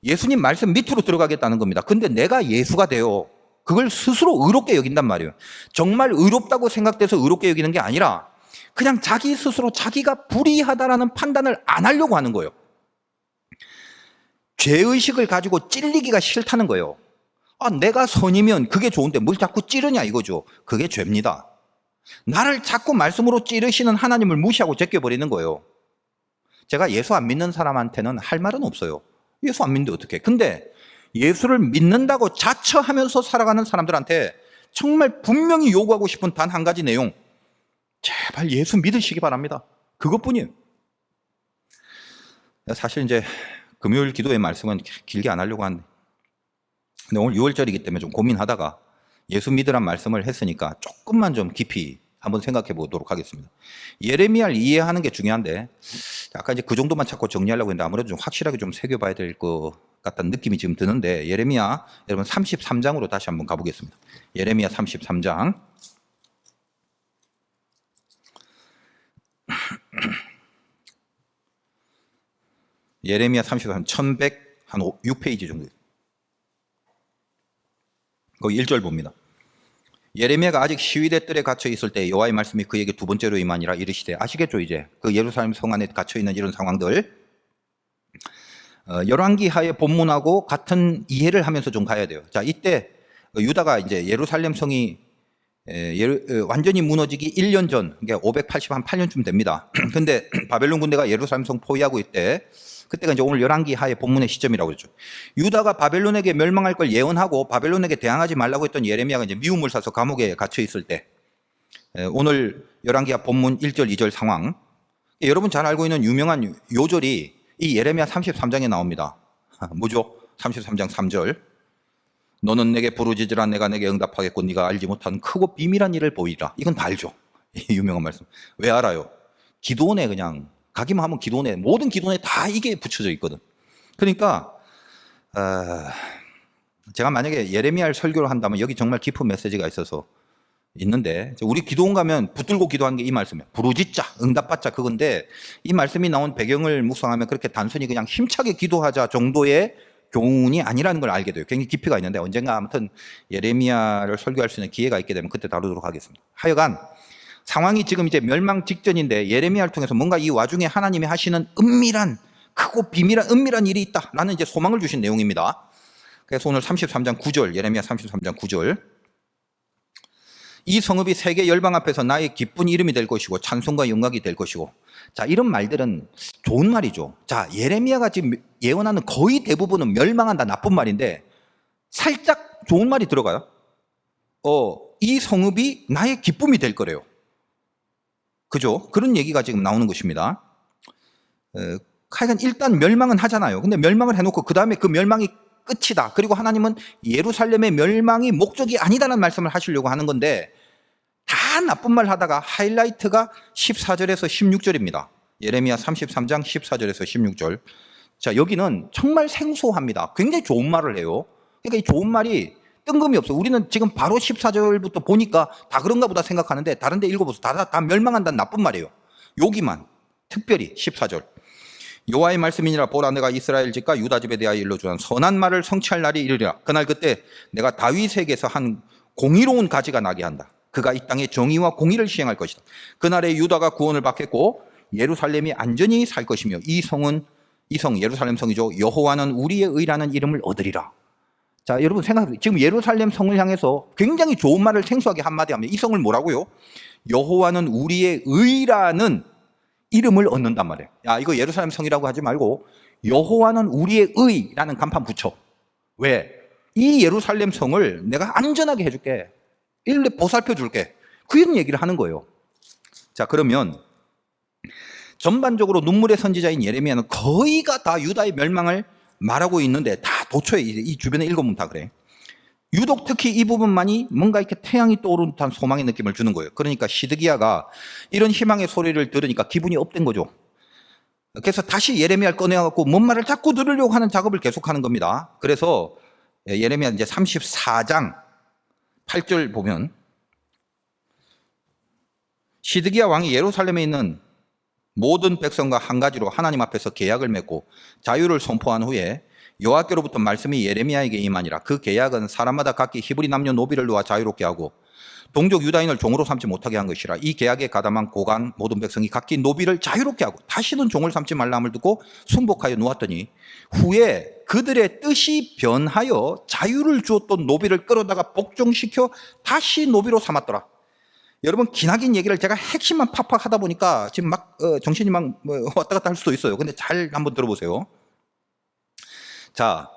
예수님 말씀 밑으로 들어가겠다는 겁니다. 근데 내가 예수가 돼요. 그걸 스스로 의롭게 여긴단 말이에요. 정말 의롭다고 생각돼서 의롭게 여기는 게 아니라 그냥 자기 스스로 자기가 불의하다라는 판단을 안 하려고 하는 거예요. 죄의식을 가지고 찔리기가 싫다는 거예요. 내가 선이면 그게 좋은데 뭘 자꾸 찌르냐 이거죠. 그게 죄입니다. 나를 자꾸 말씀으로 찌르시는 하나님을 무시하고 제껴버리는 거예요. 제가 예수 안 믿는 사람한테는 할 말은 없어요. 예수 안 믿는데 어떡해. 근데 예수를 믿는다고 자처하면서 살아가는 사람들한테 정말 분명히 요구하고 싶은 단 한 가지 내용. 제발 예수 믿으시기 바랍니다. 그것뿐이에요. 사실 이제 금요일 기도의 말씀은 길게 안 하려고 하는데, 근데 오늘 6월절이기 때문에 좀 고민하다가 예수 믿으란 말씀을 했으니까 조금만 좀 깊이 한번 생각해 보도록 하겠습니다. 예레미야를 이해하는 게 중요한데, 아까 이제 그 정도만 찾고 정리하려고 했는데 아무래도 좀 확실하게 좀 새겨봐야 될 것 같다는 느낌이 지금 드는데, 예레미야 여러분 33장으로 다시 한번 가보겠습니다. 예레미야 33장. 예레미야 33장 1106페이지 정도. 거기 1절 봅니다. 예레미야가 아직 시위대 뜰에 갇혀 있을 때 여호와의 말씀이 그에게 두 번째로 임하니라 이르시되, 아시겠죠? 이제 그 예루살렘 성 안에 갇혀 있는 이런 상황들, 열왕기 하에 본문하고 같은 이해를 하면서 좀 가야 돼요. 자, 이때 유다가 이제 예루살렘 성이 완전히 무너지기 1년 전, 그러니까 588년쯤 됩니다. 근데 바벨론 군대가 예루살렘 성 포위하고 있대. 그때가 이제 오늘 열왕기 하의 본문의 시점이라고 그랬죠. 유다가 바벨론에게 멸망할 걸 예언하고 바벨론에게 대항하지 말라고 했던 예레미야가 이제 미움을 사서 감옥에 갇혀 있을 때, 오늘 열왕기하 본문 1절, 2절 상황, 여러분 잘 알고 있는 유명한 요절이 이 예레미야 33장에 나옵니다. 뭐죠? 33장 3절. 너는 내게 부르짖으라 내가 내게 응답하겠고 네가 알지 못한 크고 비밀한 일을 보이라. 이건 다 알죠. 이 유명한 말씀. 왜 알아요? 기도원에 그냥 가기만 하면 기도원에, 모든 기도원에 다 이게 붙여져 있거든. 그러니까 제가 만약에 예레미야를 설교를 한다면 여기 정말 깊은 메시지가 있어서 있는데, 우리 기도원 가면 붙들고 기도하는 게 이 말씀이에요. 부르짖자, 응답받자, 그건데 이 말씀이 나온 배경을 묵상하면 그렇게 단순히 그냥 힘차게 기도하자 정도의 교훈이 아니라는 걸 알게 돼요. 굉장히 깊이가 있는데 언젠가 아무튼 예레미야를 설교할 수 있는 기회가 있게 되면 그때 다루도록 하겠습니다. 하여간 상황이 지금 이제 멸망 직전인데 예레미야를 통해서 뭔가 이 와중에 하나님이 하시는 은밀한, 크고 비밀한 은밀한 일이 있다라는 이제 소망을 주신 내용입니다. 그래서 오늘 33장 9절, 예레미야 33장 9절. 이 성읍이 세계 열방 앞에서 나의 기쁜 이름이 될 것이고 찬송과 영광이 될 것이고. 자, 이런 말들은 좋은 말이죠. 자, 예레미야가 지금 예언하는 거의 대부분은 멸망한다, 나쁜 말인데 살짝 좋은 말이 들어가요. 이 성읍이 나의 기쁨이 될 거래요. 그죠? 그런 얘기가 지금 나오는 것입니다. 하여간 일단 멸망은 하잖아요. 근데 멸망을 해놓고 그 다음에 그 멸망이 끝이다. 그리고 하나님은 예루살렘의 멸망이 목적이 아니다라는 말씀을 하시려고 하는 건데, 다 나쁜 말 하다가 하이라이트가 14절에서 16절입니다. 예레미야 33장 14절에서 16절. 자, 여기는 정말 생소합니다. 굉장히 좋은 말을 해요. 그러니까 이 좋은 말이 뜬금이 없어요. 우리는 지금 바로 14절부터 보니까 다 그런가 보다 생각하는데 다른 데 읽어보세요. 다 멸망한다는 나쁜 말이에요. 여기만 특별히 14절. 여호와의 말씀이니라. 보라, 내가 이스라엘 집과 유다 집에 대하여 일러주는 선한 말을 성취할 날이 이르리라. 그날 그때 내가 다윗에게서 한 공의로운 가지가 나게 한다. 그가 이 땅에 정의와 공의를 시행할 것이다. 그날에 유다가 구원을 받겠고 예루살렘이 안전히 살 것이며 이 성 예루살렘 성이죠. 여호와는 우리의 의라는 이름을 얻으리라. 자, 여러분 생각해, 지금 예루살렘 성을 향해서 굉장히 좋은 말을 생소하게 한마디 하면 이 성을 뭐라고요? 여호와는 우리의 의라는 이름을 얻는단 말이에요. 야, 이거 예루살렘 성이라고 하지 말고 여호와는 우리의 의라는 간판 붙여. 왜? 이 예루살렘 성을 내가 안전하게 해줄게. 일일이 보살펴 줄게. 그런 얘기를 하는 거예요. 자, 그러면 전반적으로 눈물의 선지자인 예레미야는 거의가 다 유다의 멸망을 말하고 있는데 다 도처에 이 주변에 읽어보면 다 그래. 유독 특히 이 부분만이 뭔가 이렇게 태양이 떠오르는 듯한 소망의 느낌을 주는 거예요. 그러니까 시드기야가 이런 희망의 소리를 들으니까 기분이 업된 거죠. 그래서 다시 예레미야를 꺼내갖고 뭔 말을 자꾸 들으려고 하는 작업을 계속하는 겁니다. 그래서 예레미야 이제 34장 8절 보면, 시드기야 왕이 예루살렘에 있는 모든 백성과 한 가지로 하나님 앞에서 계약을 맺고 자유를 선포한 후에 여호와께로부터 말씀이 예레미야에게 임하니라. 그 계약은 사람마다 각기 히브리 남녀 노비를 놓아 자유롭게 하고 동족 유다인을 종으로 삼지 못하게 한 것이라 이 계약에 가담한 고관 모든 백성이 각기 노비를 자유롭게 하고 다시는 종을 삼지 말라함을 듣고 순복하여 놓았더니 후에 그들의 뜻이 변하여 자유를 주었던 노비를 끌어다가 복종시켜 다시 노비로 삼았더라. 여러분 기나긴 얘기를 제가 핵심만 팍팍 하다 보니까 지금 막 정신이 막 왔다 갔다 할 수도 있어요. 근데 잘 한번 들어보세요. 자,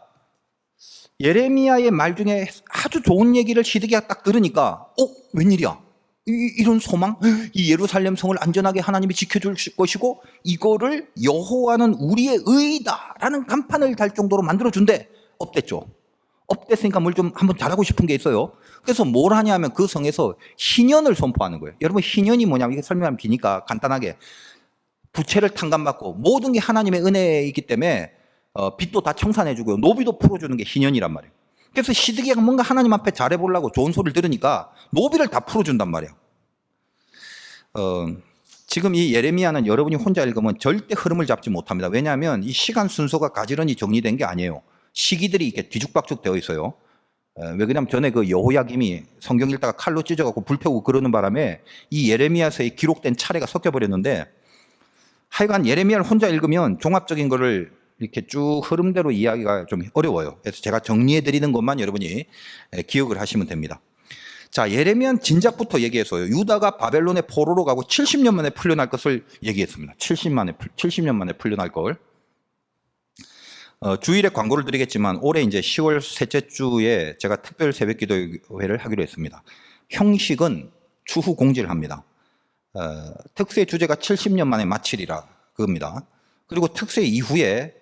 예레미야의 말 중에 아주 좋은 얘기를 시드기야가 딱 들으니까 웬일이야? 이런 소망? 이 예루살렘 성을 안전하게 하나님이 지켜줄 것이고 이거를 여호와는 우리의 의다라는 간판을 달 정도로 만들어준대. 업됐죠. 업됐으니까 뭘 좀 한번 잘하고 싶은 게 있어요. 그래서 뭘 하냐면 그 성에서 희년을 선포하는 거예요. 여러분 희년이 뭐냐면 이게 설명하면 기니까 간단하게 부채를 탕감받고 모든 게 하나님의 은혜이기 때문에 빚도 다 청산해주고요. 노비도 풀어주는 게 희년이란 말이에요. 그래서 시드기야가 뭔가 하나님 앞에 잘해보려고 좋은 소리를 들으니까 노비를 다 풀어준단 말이에요. 지금 이 예레미야는 여러분이 혼자 읽으면 절대 흐름을 잡지 못합니다. 왜냐하면 이 시간 순서가 가지런히 정리된 게 아니에요. 시기들이 이렇게 뒤죽박죽 되어 있어요. 왜 그러냐면 전에 그 여호야김이 성경 읽다가 칼로 찢어갖고 불태우고 그러는 바람에 이 예레미야서에 기록된 차례가 섞여버렸는데 하여간 예레미야를 혼자 읽으면 종합적인 거를 이렇게 쭉 흐름대로 이야기가 좀 어려워요. 그래서 제가 정리해 드리는 것만 여러분이 기억을 하시면 됩니다. 자, 예레미야는 진작부터 얘기했어요. 유다가 바벨론의 포로로 가고 70년 만에 풀려날 것을 얘기했습니다. 70년 만에 풀려날 걸. 주일에 광고를 드리겠지만 올해 이제 10월 셋째 주에 제가 특별 새벽 기도회를 하기로 했습니다. 형식은 추후 공지를 합니다. 특세 주제가 70년 만에 마치리라 그겁니다. 그리고 특세 이후에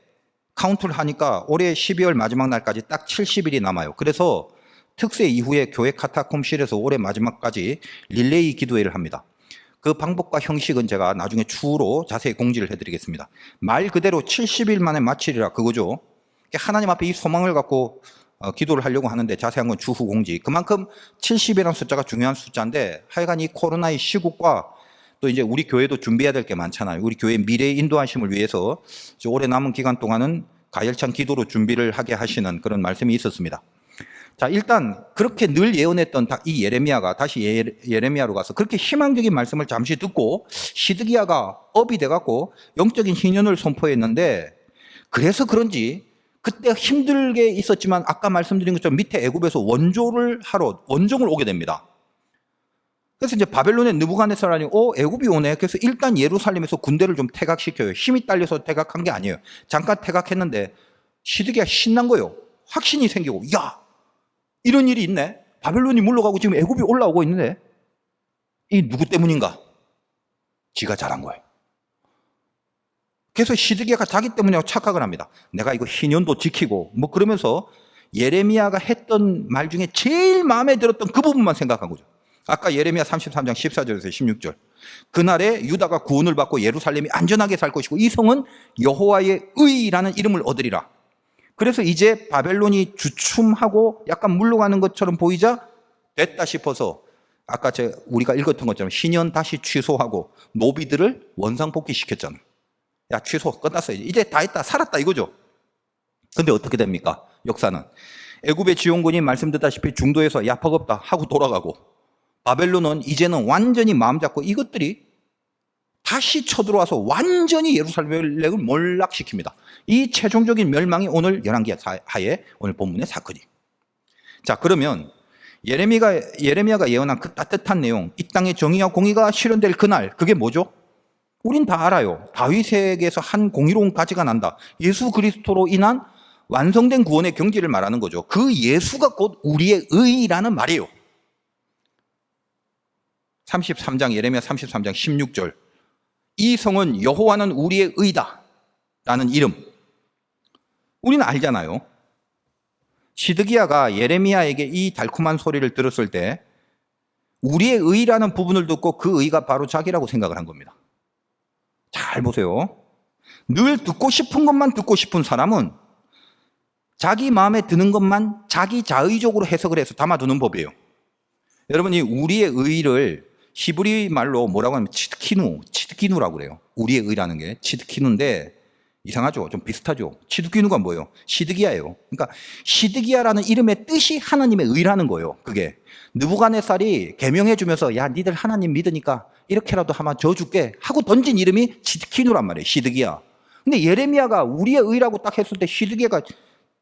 카운트를 하니까 올해 12월 마지막 날까지 딱 70일이 남아요. 그래서 특세 이후에 교회 카타콤실에서 올해 마지막까지 릴레이 기도회를 합니다. 그 방법과 형식은 제가 나중에 추후로 자세히 공지를 해드리겠습니다. 말 그대로 70일 만에 마치리라 그거죠. 하나님 앞에 이 소망을 갖고 기도를 하려고 하는데 자세한 건 추후 공지. 그만큼 70이라는 숫자가 중요한 숫자인데 하여간 이 코로나의 시국과 또 이제 우리 교회도 준비해야 될 게 많잖아요. 우리 교회의 미래의 인도하심을 위해서 올해 남은 기간 동안은 가열찬 기도로 준비를 하게 하시는 그런 말씀이 있었습니다. 자, 일단 그렇게 늘 예언했던 이 예레미야가 다시 예레미야로 가서 그렇게 희망적인 말씀을 잠시 듣고 시드기야가 업이 돼갖고 영적인 희년을 선포했는데 그래서 그런지 그때 힘들게 있었지만 아까 말씀드린 것처럼 밑에 애굽에서 원종을 오게 됩니다. 그래서 이제 바벨론의 느부갓네살이 애굽이 오네. 그래서 일단 예루살렘에서 군대를 좀 퇴각시켜요. 힘이 딸려서 퇴각한 게 아니에요. 잠깐 퇴각했는데 시드기야 신난 거예요. 확신이 생기고 야 이런 일이 있네. 바벨론이 물러가고 지금 애굽이 올라오고 있는데 이 누구 때문인가? 지가 잘한 거예요. 그래서 시드기야가 자기 때문에 착각을 합니다. 내가 이거 희년도 지키고 뭐 그러면서 예레미야가 했던 말 중에 제일 마음에 들었던 그 부분만 생각한 거죠. 아까 예레미야 33장 14절에서 16절. 그날에 유다가 구원을 받고 예루살렘이 안전하게 살 것이고 이 성은 여호와의 의라는 이름을 얻으리라. 그래서 이제 바벨론이 주춤하고 약간 물러가는 것처럼 보이자 됐다 싶어서 아까 우리가 읽었던 것처럼 희년 다시 취소하고 노비들을 원상복귀시켰잖아요. 야 취소 끝났어요. 이제 다 했다 살았다 이거죠. 근데 어떻게 됩니까? 역사는 애굽의 지원군이 말씀드렸다시피 중도에서 야 버겁다 하고 돌아가고 바벨론은 이제는 완전히 마음 잡고 이것들이 다시 쳐들어와서 완전히 예루살렘을 몰락시킵니다. 이 최종적인 멸망이 오늘 열왕기 하에 오늘 본문의 사건이. 자, 그러면 예레미야가 예언한 그 따뜻한 내용, 이 땅의 정의와 공의가 실현될 그날, 그게 뭐죠? 우린 다 알아요. 다윗에게서 한 공의로운 가지가 난다. 예수 그리스도로 인한 완성된 구원의 경지를 말하는 거죠. 그 예수가 곧 우리의 의라는 말이에요. 33장 예레미야 33장 16절. 이 성은 여호와는 우리의 의다 라는 이름. 우리는 알잖아요. 시드기야가 예레미야에게 이 달콤한 소리를 들었을 때 우리의 의라는 부분을 듣고 그 의가 바로 자기라고 생각을 한 겁니다. 잘 보세요. 늘 듣고 싶은 것만 듣고 싶은 사람은 자기 마음에 드는 것만 자기 자의적으로 해석을 해서 담아두는 법이에요. 여러분이 우리의 의를 히브리 말로 뭐라고 하면 치드키누라고 그래요. 우리의 의라는 게 치드키누인데 이상하죠? 좀 비슷하죠? 시드기누가 뭐예요? 시드기야예요. 그러니까 시드기야라는 이름의 뜻이 하나님의 의라는 거예요. 그게 느부갓네살이 계명해 주면서 야 니들 하나님 믿으니까 이렇게라도 하면 줘 줄게 하고 던진 이름이 시드기누란 말이에요. 시드기야. 근데 예레미야가 우리의 의라고 딱 했을 때 시드기야가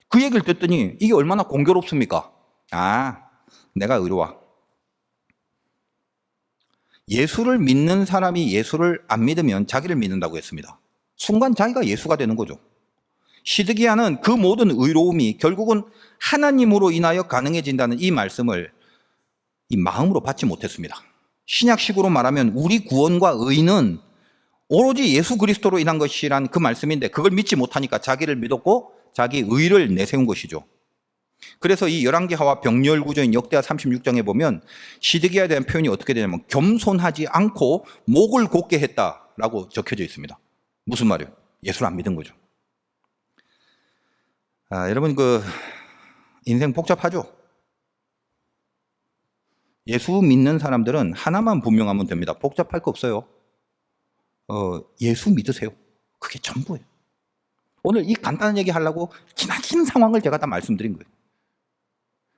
그 얘기를 듣더니 이게 얼마나 공교롭습니까? 아, 내가 의로워. 예수를 믿는 사람이 예수를 안 믿으면 자기를 믿는다고 했습니다. 순간 자기가 예수가 되는 거죠. 시드기야는 그 모든 의로움이 결국은 하나님으로 인하여 가능해진다는 이 말씀을 이 마음으로 받지 못했습니다. 신약식으로 말하면 우리 구원과 의는 오로지 예수 그리스도로 인한 것이란 그 말씀인데 그걸 믿지 못하니까 자기를 믿었고 자기 의를 내세운 것이죠. 그래서 이 열왕기하와 병렬 구조인 역대하 36장에 보면 시드기야에 대한 표현이 어떻게 되냐면 겸손하지 않고 목을 곧게 했다라고 적혀져 있습니다. 무슨 말이에요? 예수를 안 믿은 거죠. 여러분 인생 복잡하죠? 예수 믿는 사람들은 하나만 분명하면 됩니다. 복잡할 거 없어요. 예수 믿으세요. 그게 전부예요. 오늘 이 간단한 얘기 하려고 지나친 상황을 제가 다 말씀드린 거예요.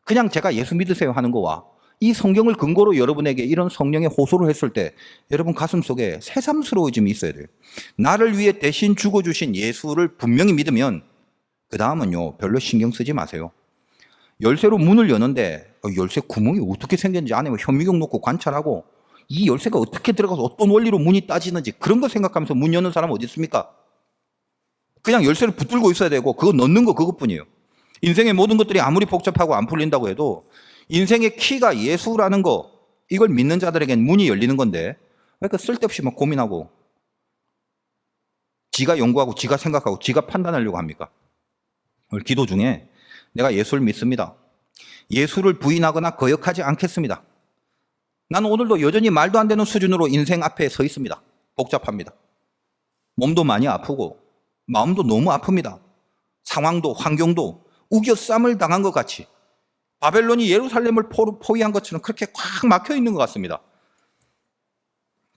그냥 제가 예수 믿으세요 하는 거와 이 성경을 근거로 여러분에게 이런 성령의 호소를 했을 때 여러분 가슴속에 새삼스러워짐이 있어야 돼요. 나를 위해 대신 죽어주신 예수를 분명히 믿으면 그 다음은요 별로 신경 쓰지 마세요. 열쇠로 문을 여는데 열쇠 구멍이 어떻게 생겼는지 안에 현미경 놓고 관찰하고 이 열쇠가 어떻게 들어가서 어떤 원리로 문이 따지는지 그런 거 생각하면서 문 여는 사람 어디 있습니까? 그냥 열쇠를 붙들고 있어야 되고 그거 넣는 거 그것뿐이에요. 인생의 모든 것들이 아무리 복잡하고 안 풀린다고 해도 인생의 키가 예수라는 거 이걸 믿는 자들에겐 문이 열리는 건데 왜 그 쓸데없이 막 고민하고 지가 연구하고 지가 생각하고 지가 판단하려고 합니까? 오늘 기도 중에 내가 예수를 믿습니다. 예수를 부인하거나 거역하지 않겠습니다. 나는 오늘도 여전히 말도 안 되는 수준으로 인생 앞에 서 있습니다. 복잡합니다. 몸도 많이 아프고 마음도 너무 아픕니다. 상황도 환경도 우겨쌈을 당한 것 같이 바벨론이 예루살렘을 포위한 것처럼 그렇게 꽉 막혀 있는 것 같습니다.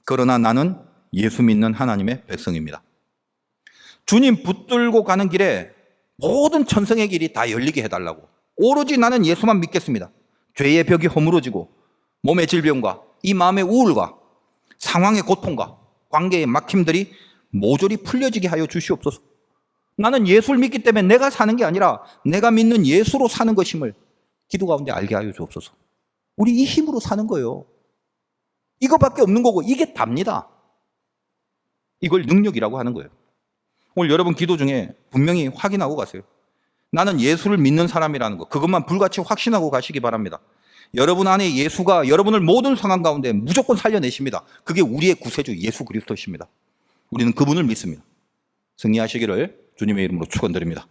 그러나 나는 예수 믿는 하나님의 백성입니다. 주님 붙들고 가는 길에 모든 천성의 길이 다 열리게 해달라고 오로지 나는 예수만 믿겠습니다. 죄의 벽이 허물어지고 몸의 질병과 이 마음의 우울과 상황의 고통과 관계의 막힘들이 모조리 풀려지게 하여 주시옵소서. 나는 예수를 믿기 때문에 내가 사는 게 아니라 내가 믿는 예수로 사는 것임을 기도 가운데 알게 하여 주옵소서. 우리 이 힘으로 사는 거예요. 이거밖에 없는 거고 이게 답니다. 이걸 능력이라고 하는 거예요. 오늘 여러분 기도 중에 분명히 확인하고 가세요. 나는 예수를 믿는 사람이라는 거 그것만 불같이 확신하고 가시기 바랍니다. 여러분 안에 예수가 여러분을 모든 상황 가운데 무조건 살려내십니다. 그게 우리의 구세주 예수 그리스도십니다. 우리는 그분을 믿습니다. 승리하시기를 주님의 이름으로 축원드립니다.